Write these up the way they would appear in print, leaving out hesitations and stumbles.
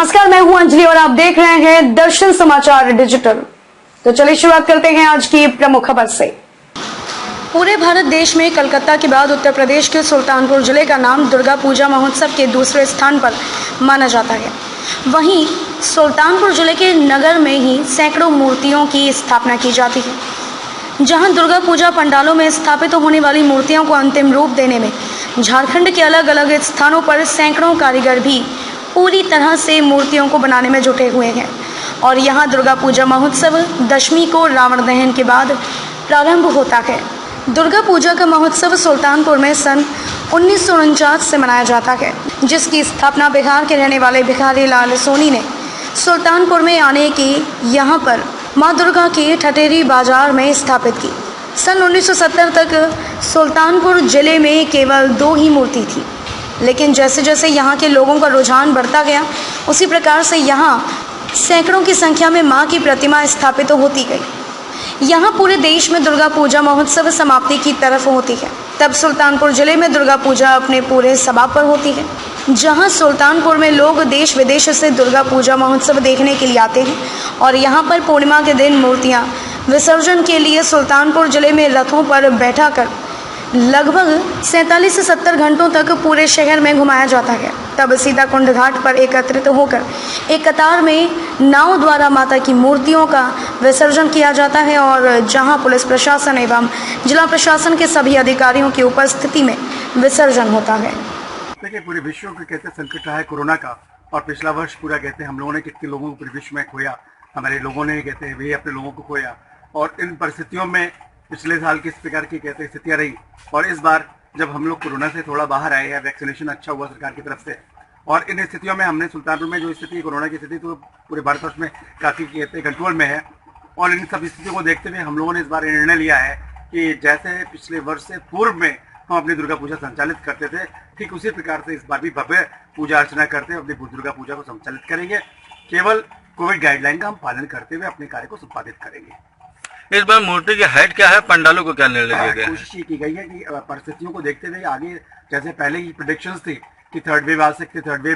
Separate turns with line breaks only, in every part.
नमस्कार, मैं हूं अंजलि और आप देख रहे हैं दर्शन समाचार डिजिटल। तो चलिए शुरुआत करते हैं आज की प्रमुख खबर से। पूरे भारत देश में कलकत्ता के बाद उत्तर प्रदेश के सुल्तानपुर जिले का नाम दुर्गा पूजा महोत्सव के दूसरे स्थान पर माना जाता है। वहीं सुल्तानपुर जिले के नगर में ही सैकड़ों मूर्तियों की स्थापना की जाती है। जहां दुर्गा पूजा पंडालों में स्थापित होने वाली मूर्तियों को अंतिम रूप देने में झारखंड के अलग अलग स्थानों पर सैकड़ों कारीगर भी पूरी तरह से मूर्तियों को बनाने में जुटे हुए हैं। और यहाँ दुर्गा पूजा महोत्सव दशमी को रावण दहन के बाद प्रारंभ होता है। दुर्गा पूजा का महोत्सव सुल्तानपुर में सन 1949 से मनाया जाता है, जिसकी स्थापना बिहार के रहने वाले भिखारी लाल सोनी ने सुल्तानपुर में आने की यहाँ पर माँ दुर्गा के ठटेरी बाजार में स्थापित की। सन 1970 तक सुल्तानपुर जिले में केवल 2 ही मूर्ति थी, लेकिन जैसे जैसे यहाँ के लोगों का रुझान बढ़ता गया, उसी प्रकार से यहाँ सैकड़ों की संख्या में माँ की प्रतिमा स्थापित होती गई। यहाँ पूरे देश में दुर्गा पूजा महोत्सव समाप्ति की तरफ होती है, तब सुल्तानपुर जिले में दुर्गा पूजा अपने पूरे समाप्त पर होती है। जहाँ सुल्तानपुर में लोग देश विदेश से दुर्गा पूजा महोत्सव देखने के लिए आते हैं और यहाँ पर पूर्णिमा के दिन मूर्तियाँ विसर्जन के लिए सुल्तानपुर जिले में रथों पर बैठा कर लगभग 47 से 70 घंटों तक पूरे शहर में घुमाया जाता है। तब सीता कुंड घाट पर एकत्रित होकर एक कतार में नाव द्वारा माता की मूर्तियों का विसर्जन किया जाता है और जहां पुलिस प्रशासन एवं जिला प्रशासन के सभी अधिकारियों की उपस्थिति में विसर्जन होता है।
देखिए, पूरे विश्व को कहते संकट रहा है कोरोना का, और पिछला वर्ष पूरा कहते हैं हम लोगों ने कितने लोगों को पूरे विश्व में खोया, हमारे लोगों ने कहते हैं वे अपने लोगों को खोया। और इन परिस्थितियों में पिछले साल किस प्रकार की कहते स्थितियाँ रही, और इस बार जब हम लोग कोरोना से थोड़ा बाहर आए हैं, वैक्सीनेशन अच्छा हुआ सरकार की तरफ से, और इन स्थितियों में हमने सुल्तानपुर में जो स्थिति कोरोना की स्थिति तो पूरे भारतवर्ष में काफ़ी कहते कंट्रोल में है। और इन सब स्थितियों को देखते हुए हम लोगों ने इस बार निर्णय लिया है कि जैसे पिछले वर्ष से पूर्व में हम अपनी दुर्गा पूजा संचालित करते थे, ठीक उसी प्रकार से इस बार भी भव्य पूजा अर्चना करते हुए अपनी दुर्गा पूजा को संचालित करेंगे। केवल कोविड गाइडलाइन का हम पालन करते हुए अपने कार्य को संपादित करेंगे।
इस बार मूर्ति की हाइट क्या है, पंडालों को क्या निर्णय लिया गया?
कोशिश ये की गई है कि परिस्थितियों को देखते हुए आगे जैसे पहले की प्रेडिक्शंस थी कि थर्ड वेव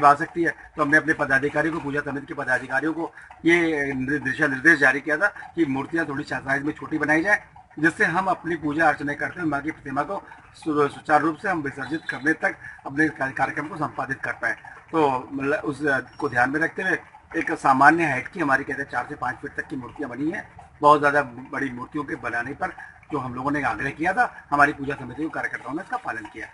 आ सकती है, तो हमने अपने पदाधिकारियों को, पूजा समिति के पदाधिकारियों को ये दिशा निर्देश जारी किया था कि मूर्तियां थोड़ी साइज में छोटी बनाई जाए, जिससे हम अपनी पूजा अर्चना करते हुए माँ की प्रतिमा को सुचारू रूप से हम विसर्जित करने तक अपने कार्यक्रम को संपादित कर पाए। तो मतलब उस को ध्यान में रखते हुए एक सामान्य हाइट की हमारी कहते हैं 4 से 5 फीट तक की मूर्तियाँ बनी हैं। बहुत ज़्यादा बड़ी मूर्तियों के बनाने पर जो हम लोगों ने आग्रह किया था, हमारी पूजा समिति के कार्यकर्ताओं ने इसका पालन किया।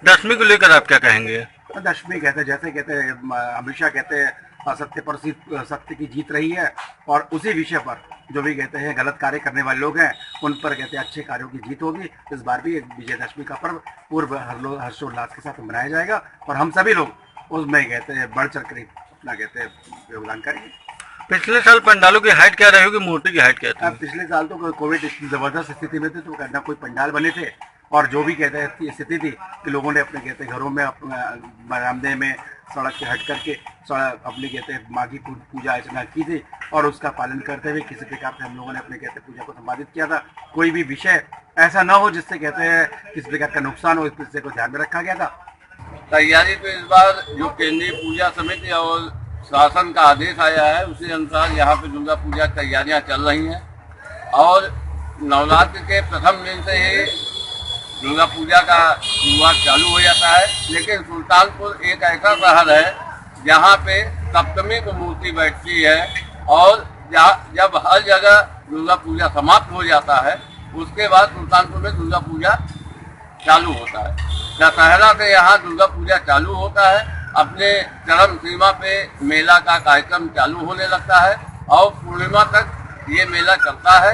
दशमी को लेकर आप क्या कहेंगे?
दशमी कहते जैसे कहते हैं हमेशा कहते हैं सत्य पर सत्य की जीत रही है, और उसी विषय पर जो भी कहते हैं गलत कार्य करने वाले लोग हैं उन पर कहते हैं अच्छे कार्यों की जीत होगी। इस बार भी विजयदशमी का पर्व पूर्व हर्षोल्लास के साथ मनाया जाएगा और हम सभी लोग उसमें कहते हैं बढ़ चढ़ कर अपना कहते हैं योगदान करेंगे।
पिछले साल पंडालों की हाइट क्या रही होगी, मूर्ति की हाइट क्या थी?
पिछले साल तो कोविड जबरदस्त स्थिति में थे, तो कहना कोई पंडाल बने थे, और जो भी कहते हैं स्थिति थी कि लोगों ने अपने कहते हैं घरों में बरामदे में सड़क से हट करके अपने कहते हैं माँ की पूजा अर्चना की थी, और उसका पालन करते हुए किसी प्रकार से हम लोगों ने अपने कहते हैं पूजा को संपादित किया था। कोई भी विषय ऐसा न हो जिससे कहते हैं किसी प्रकार का नुकसान हो, इस विषय को ध्यान में रखा गया था।
तैयारी तो इस बार जो केंद्रीय पूजा समिति और शासन का आदेश आया है उसी अनुसार यहाँ पे दुर्गा पूजा तैयारियां चल रही हैं, और नवरात्र के प्रथम दिन से ही दुर्गा पूजा का शुरुआत चालू हो जाता है। लेकिन सुल्तानपुर एक ऐसा शहर है जहाँ पे सप्तमी को मूर्ति बैठती है, और जब हर जगह दुर्गा पूजा समाप्त हो जाता है उसके बाद सुल्तानपुर में दुर्गा पूजा चालू होता है। दशहरा से यहाँ दुर्गा पूजा चालू होता है, अपने चरम सीमा पे मेला का कार्यक्रम चालू होने लगता है, और पूर्णिमा तक ये मेला चलता है।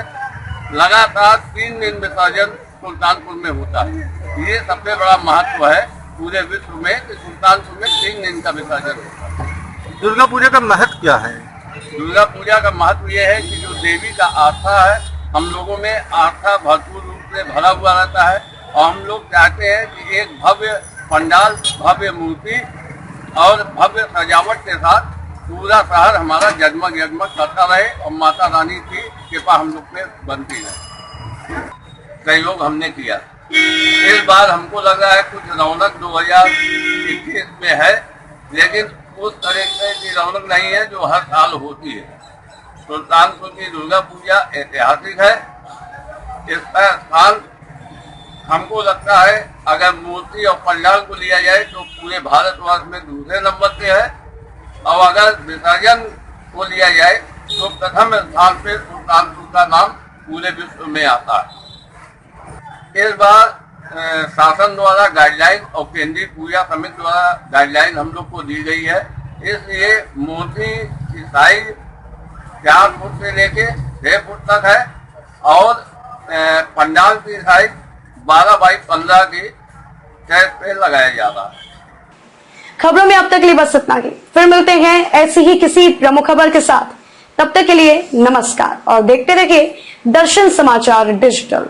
लगातार 3 दिन विसर्जन सुल्तानपुर में होता है। ये सबसे बड़ा महत्व है पूरे विश्व में कि सुल्तानपुर में 3 दिन का विसर्जन होता है।
दुर्गा पूजा का महत्व क्या है?
दुर्गा पूजा का महत्व ये है कि जो देवी का आस्था है, हम लोगों में आस्था भरपूर रूप से भरा हुआ रहता है, और हम लोग चाहते हैं कि एक भव्य पंडाल, भव्य मूर्ति और भव्य सजावट के साथ पूरा शहर हमारा जगमग जगमग करता रहे, और माता रानी की कृपा हम लोग पे बनती है। सहयोग हमने किया। इस बार हमको लग रहा है कुछ रौनक 2021 में है, लेकिन उस तरीके की रौनक नहीं है जो हर साल होती है। सुल्तानपुर की दुर्गा पूजा ऐतिहासिक है। इसका स्थान हमको लगता है अगर मूर्ति और पंडाल को लिया जाए तो पूरे भारतवर्ष में दूसरे नंबर पे है, और अगर विसर्जन को लिया जाए तो प्रथम स्थान पे सुल्तानपुर का नाम पूरे विश्व में आता है। इस बार शासन द्वारा गाइडलाइन और केंद्रीय पूजा समिति द्वारा गाइडलाइन हम लोग को दी गई है, इसलिए मूर्ति की साइज 4 फुट से लेके 6 फुट तक है और पंडाल की साइज 12 बाई 15 की छत पे लगाया जा रहा है।
खबरों में अब तक के लिए बस इतना ही। फिर मिलते हैं ऐसी ही किसी प्रमुख खबर के साथ। तब तक के लिए नमस्कार और देखते रहिए दर्शन समाचार डिजिटल।